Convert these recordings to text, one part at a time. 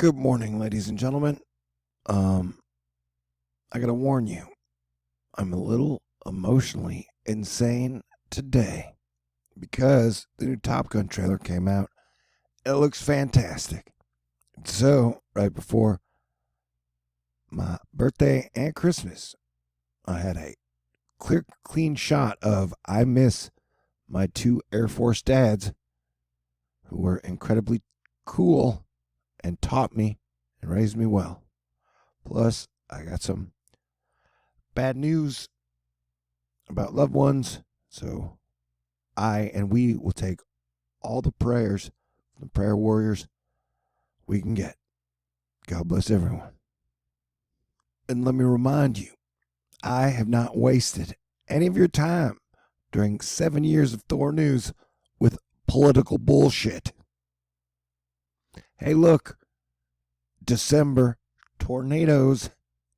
Good morning, ladies and gentlemen. I gotta warn you, I'm a little emotionally insane today because the new Top Gun trailer came out. It looks fantastic. So, right before my birthday and Christmas, I had a clear, clean shot of I miss my two Air Force dads who were incredibly cool and taught me and raised me well. Plus, I got some bad news about loved ones, so I and we will take all the prayers from the prayer warriors we can get. God bless everyone. And let me remind you, I have not wasted any of your time during 7 years of THORnews with political bullshit. Hey, look, December tornadoes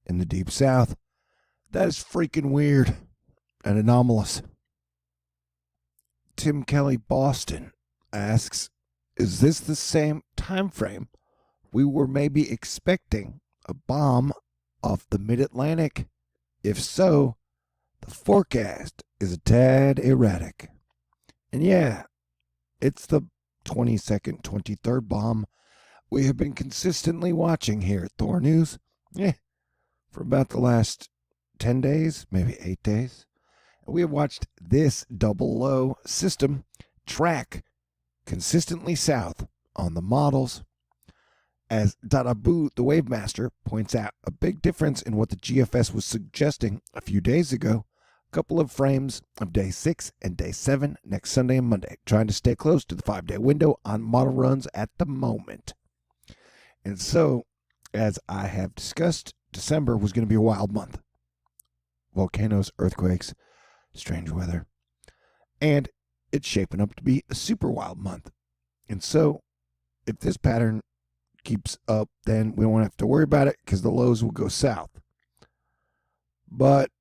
in the Deep South. That is freaking weird and anomalous. Tim Kelly Boston asks, is this the same time frame we were maybe expecting a bomb off the mid-Atlantic? If so, the forecast is a tad erratic. And yeah, it's the 22nd, 23rd bomb we have been consistently watching here at THORnews. For about the last 10 days, maybe 8 days. We have watched this double low system track consistently south on the models. As Dadabu, the Wave Master, points out a big difference in what the GFS was suggesting a few days ago. A couple of frames of day 6 and day 7 next Sunday and Monday, trying to stay close to the 5-day window on model runs at the moment. And so, as I have discussed, December was going to be a wild month. Volcanoes, earthquakes, strange weather. And it's shaping up to be a super wild month. And so, if this pattern keeps up, then we won't have to worry about it because the lows will go south. But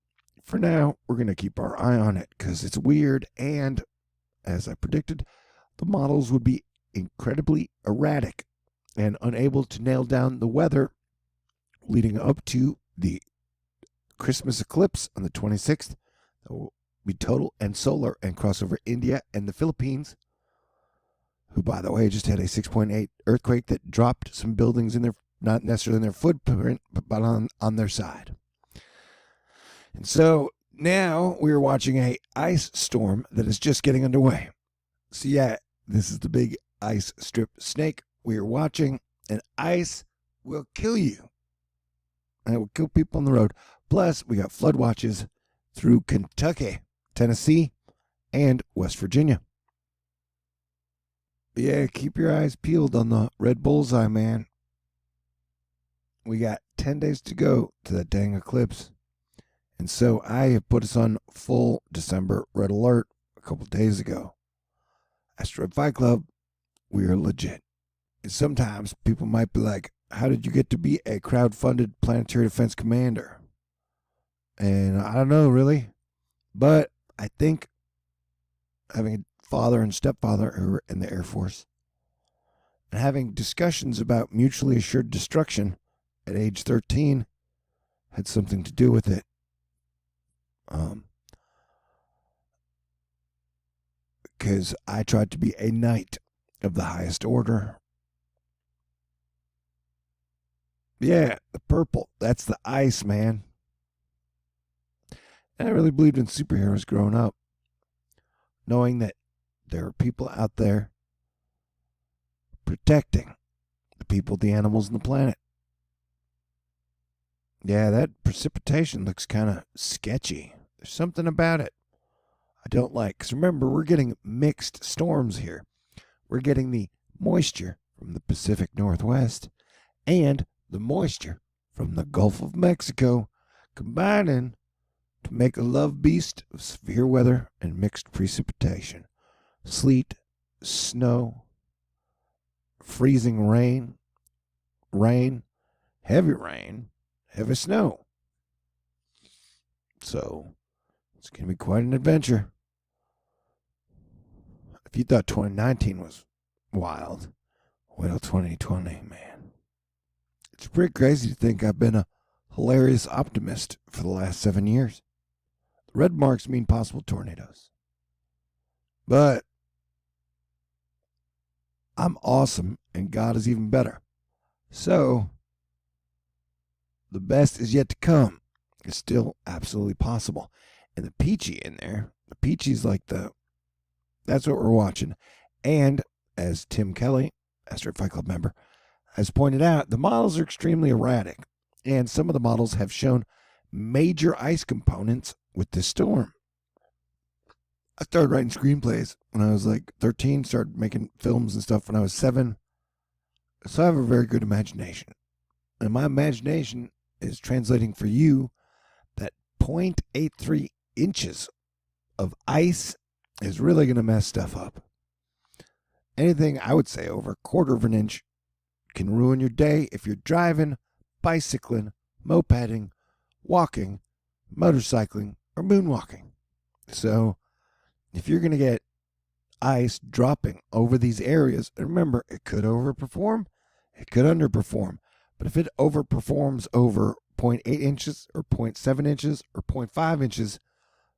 for now, we're going to keep our eye on it because it's weird. And as I predicted, the models would be incredibly erratic and unable to nail down the weather leading up to the Christmas eclipse on the 26th. That will be total and solar and cross over India and the Philippines, who, by the way, just had a 6.8 earthquake that dropped some buildings in their, not necessarily in their footprint, but on their side. And so now we are watching a ice storm that is just getting underway. So yeah, this is the big ice strip snake we are watching, and ice will kill you. And it will kill people on the road. Plus, we got flood watches through Kentucky, Tennessee, and West Virginia. But yeah, keep your eyes peeled on the red bullseye, man. We got 10 days to go to that dang eclipse. And so I have put us on full December red alert a couple days ago. Asteroid Fight Club, we are legit. And sometimes people might be like, how did you get to be a crowd-funded planetary defense commander? And I don't know, really. But I think having a father and stepfather who were in the Air Force and having discussions about mutually assured destruction at age 13 had something to do with it. Because I tried to be a knight of the highest order. Yeah, the purple. That's the Iceman. And I really believed in superheroes growing up, knowing that there are people out there protecting the people, the animals, and the planet. Yeah, that precipitation looks kind of sketchy. There's something about it I don't like. Because remember, we're getting mixed storms here. We're getting the moisture from the Pacific Northwest and the moisture from the Gulf of Mexico combining to make a love beast of severe weather and mixed precipitation. Sleet, snow, freezing rain, heavy snow. So, it's going to be quite an adventure. If you thought 2019 was wild, wait till 2020, man. pretty crazy to think I've been a hilarious optimist for the last 7 years. The red marks mean possible tornadoes. But I'm awesome, and God is even better. So, the best is yet to come. It's still absolutely possible. And the peachy in there, the peachy's like that's what we're watching. And as Tim Kelly, Asteroid Fight Club member, has pointed out, the models are extremely erratic. And some of the models have shown major ice components with this storm. I started writing screenplays when I was like 13, started making films and stuff when I was 7. So I have a very good imagination. And my imagination is translating for you that 0.83 inches of ice is really going to mess stuff up. Anything, I would say, over a quarter of an inch can ruin your day if you're driving, bicycling, mopeding, walking, motorcycling, or moonwalking. So, if you're going to get ice dropping over these areas, and remember, it could overperform, it could underperform. But if it overperforms over 0.8 inches or 0.7 inches or 0.5 inches,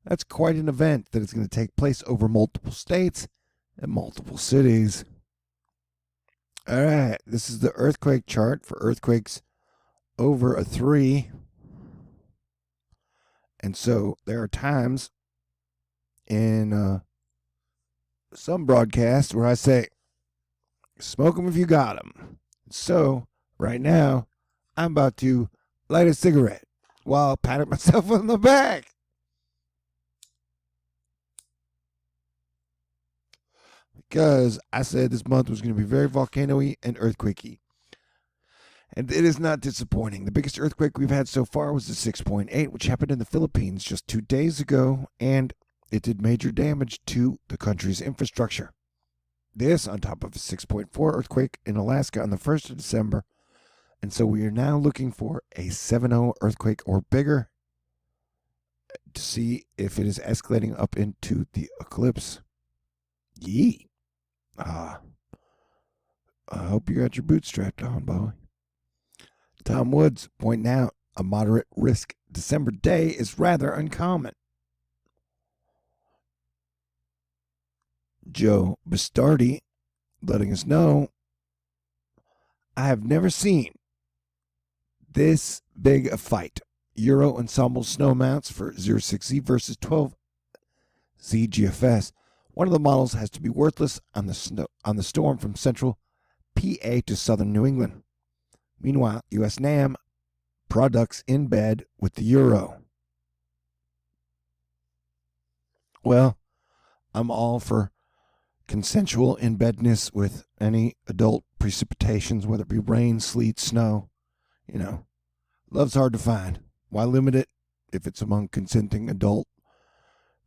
that's quite an event that is going to take place over multiple states and multiple cities. All right, this is the earthquake chart for earthquakes over a 3. And so there are times in some broadcasts where I say, smoke them if you got them. So right now, I'm about to light a cigarette while patting myself on the back. Because I said this month was going to be very volcano-y and earthquakey. And it is not disappointing. The biggest earthquake we've had so far was the 6.8, which happened in the Philippines just 2 days ago, and it did major damage to the country's infrastructure. This on top of a 6.4 earthquake in Alaska on the 1st of December. And so we are now looking for a 7.0 earthquake or bigger to see if it is escalating up into the eclipse. Yee. I hope you got your boots strapped on, boy. Tom Woods pointing out a moderate risk December day is rather uncommon. Joe Bastardi letting us know, I have never seen this big a fight. Euro Ensemble snow mounts for 06Z versus 12Z GFS. One of the models has to be worthless on the storm from central PA to southern New England. Meanwhile, US NAM products in bed with the Euro. Well, I'm all for consensual in bedness with any adult precipitations, whether it be rain, sleet, snow. You know, love's hard to find. Why limit it if it's among consenting adult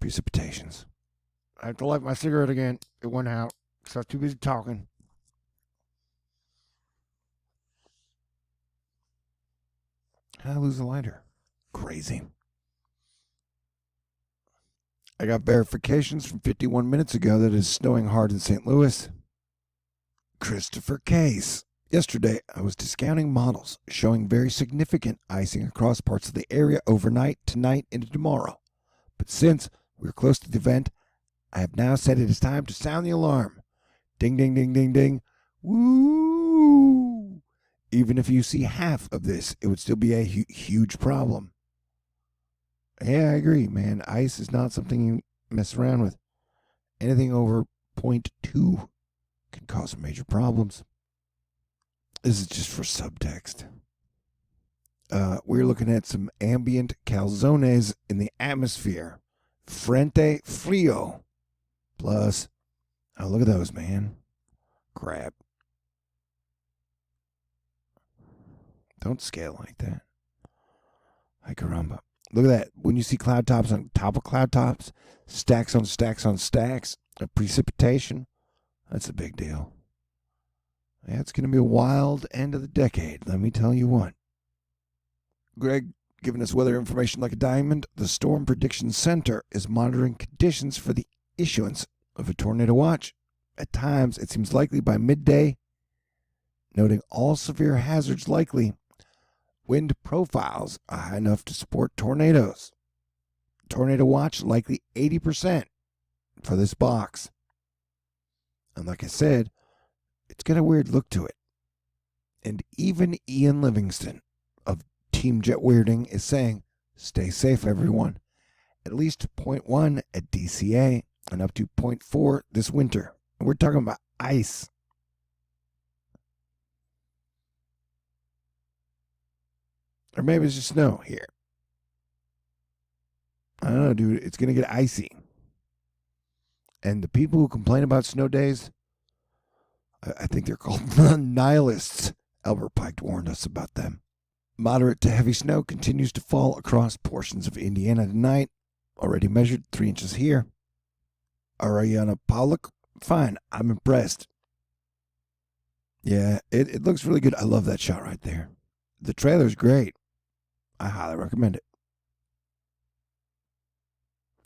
precipitations? I have to light my cigarette again. It went out, so I was too busy talking. How'd I lose the lighter? Crazy. I got verifications from 51 minutes ago that it is snowing hard in St. Louis. Christopher Case. Yesterday, I was discounting models showing very significant icing across parts of the area overnight, tonight, into tomorrow. But since we're close to the event, I have now said it is time to sound the alarm. Ding, ding, ding, ding, ding. Woo! Even if you see half of this, it would still be a huge problem. Yeah, I agree, man. Ice is not something you mess around with. Anything over 0.2 can cause major problems. This is just for subtext. We're looking at some ambient calzones in the atmosphere. Frente frio. Plus, oh, look at those, man. Crap. Don't scale like that. Ay caramba. Look at that. When you see cloud tops on top of cloud tops, stacks on stacks on stacks of precipitation, that's a big deal. Yeah, it's going to be a wild end of the decade, let me tell you what. Greg giving us weather information like a diamond. The Storm Prediction Center is monitoring conditions for the issuance of a tornado watch. At times, it seems likely by midday, noting all severe hazards likely wind profiles are high enough to support tornadoes. Tornado watch likely 80% for this box. And like I said, it's got a weird look to it. And even Ian Livingston of Team Jet Weirding is saying, stay safe, everyone. At least 0.1 at DCA and up to 0.4 this winter. And we're talking about ice. Or maybe it's just snow here. I don't know, dude. It's going to get icy. And the people who complain about snow days, I think they're called nihilists. Albert Pike warned us about them. Moderate to heavy snow continues to fall across portions of Indiana tonight. Already measured 3 inches here. Ariana Pollock, fine. I'm impressed. Yeah, it looks really good. I love that shot right there. The trailer's great. I highly recommend it.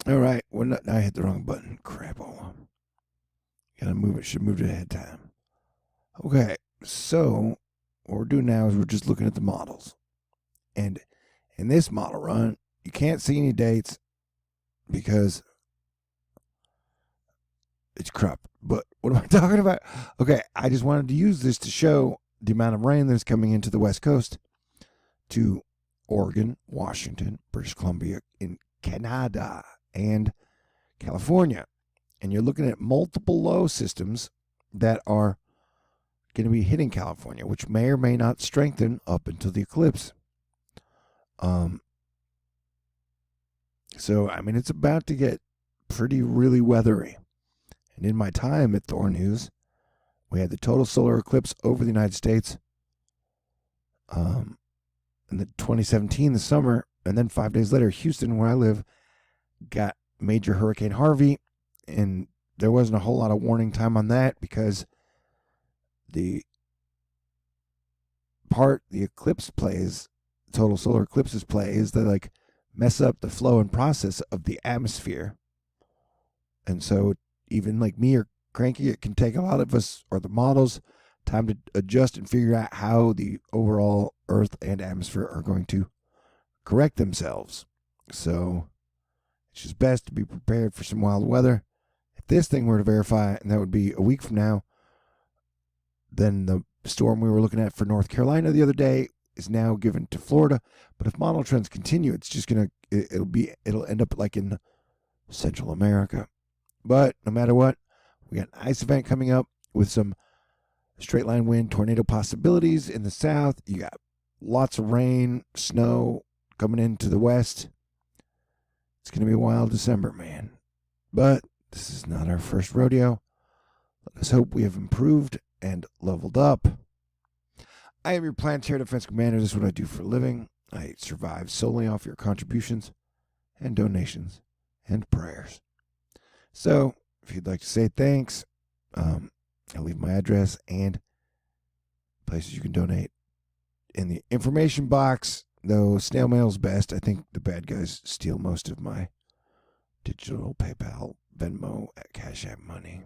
All right. I hit the wrong button. Crap. Gotta move it. Should move it ahead of time. Okay. So what we're doing now is we're just looking at the models. And in this model run, you can't see any dates because it's cropped. But what am I talking about? Okay. I just wanted to use this to show the amount of rain that's coming into the West Coast to Oregon, Washington, British Columbia, in Canada, and California. And you're looking at multiple low systems that are going to be hitting California, which may or may not strengthen up until the eclipse. So, I mean, it's about to get really weathery. And in my time at THORnews, we had the total solar eclipse over the United States in the 2017, the summer, and then 5 days later, Houston, where I live, got major Hurricane Harvey, and there wasn't a whole lot of warning time on that because the part the eclipse plays, total solar eclipses play, is they like mess up the flow and process of the atmosphere. And so even like me or Cranky, it can take a lot of us or the models time to adjust and figure out how the overall Earth and atmosphere are going to correct themselves. So it's just best to be prepared for some wild weather. If this thing were to verify, and that would be a week from now, then the storm we were looking at for North Carolina the other day is now given to Florida. But if model trends continue, it's just it'll end up like in Central America. But no matter what, we got an ice event coming up with some straight line wind tornado possibilities in the south. You got lots of rain, snow coming into the west. It's going to be a wild December, man. But this is not our first rodeo. Let us hope we have improved and leveled up. I am your planetary defense commander. This is what I do for a living. I survive solely off your contributions and donations and prayers. So, if you'd like to say thanks, I'll leave my address and places you can donate in the information box, though snail mail's best. I think the bad guys steal most of my digital PayPal, Venmo, CashApp money.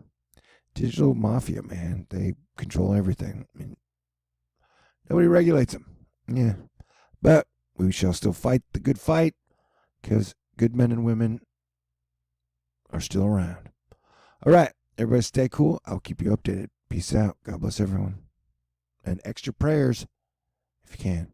Digital mafia, man. They control everything. I mean, nobody regulates them. Yeah. But we shall still fight the good fight because good men and women are still around. All right. Everybody stay cool. I'll keep you updated. Peace out. God bless everyone. And extra prayers if you can.